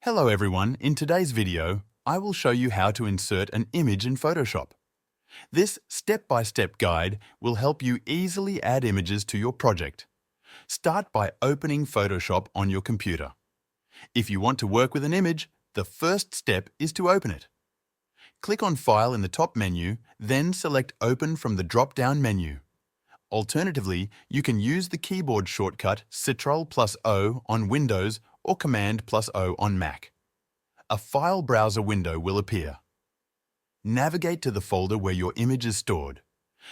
Hello everyone, in today's video, I will show you how to insert an image in Photoshop. This step-by-step guide will help you easily add images to your project. Start by opening Photoshop on your computer. If you want to work with an image, the first step is to open it. Click on File in the top menu, then select Open from the drop-down menu. Alternatively, you can use the keyboard shortcut Ctrl+O on Windows or Command+O on Mac. A file browser window will appear. Navigate to the folder where your image is stored.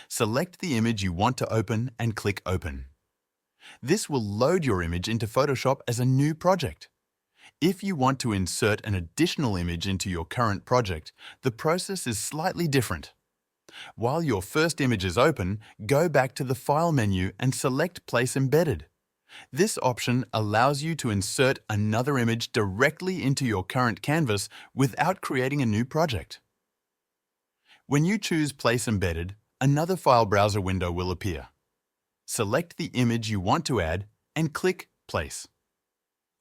Select the image you want to open and click Open. This will load your image into Photoshop as a new project. If you want to insert an additional image into your current project, the process is slightly different. While your first image is open, go back to the File menu and select Place Embedded. This option allows you to insert another image directly into your current canvas without creating a new project. When you choose Place Embedded, another file browser window will appear. Select the image you want to add and click Place.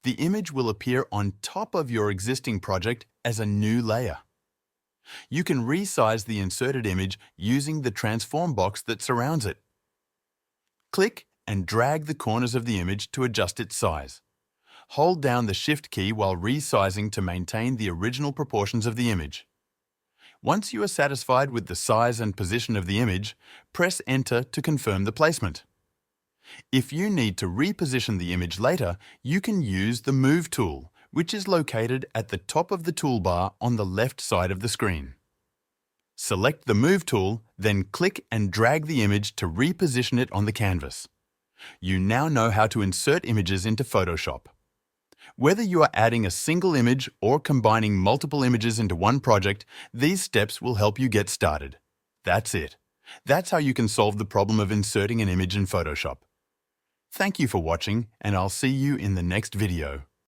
The image will appear on top of your existing project as a new layer. You can resize the inserted image using the transform box that surrounds it. Click and drag the corners of the image to adjust its size. Hold down the Shift key while resizing to maintain the original proportions of the image. Once you are satisfied with the size and position of the image, press Enter to confirm the placement. If you need to reposition the image later, you can use the Move tool, which is located at the top of the toolbar on the left side of the screen. Select the Move tool, then click and drag the image to reposition it on the canvas. You now know how to insert images into Photoshop. Whether you are adding a single image or combining multiple images into one project, these steps will help you get started. That's it. That's how you can solve the problem of inserting an image in Photoshop. Thank you for watching, and I'll see you in the next video.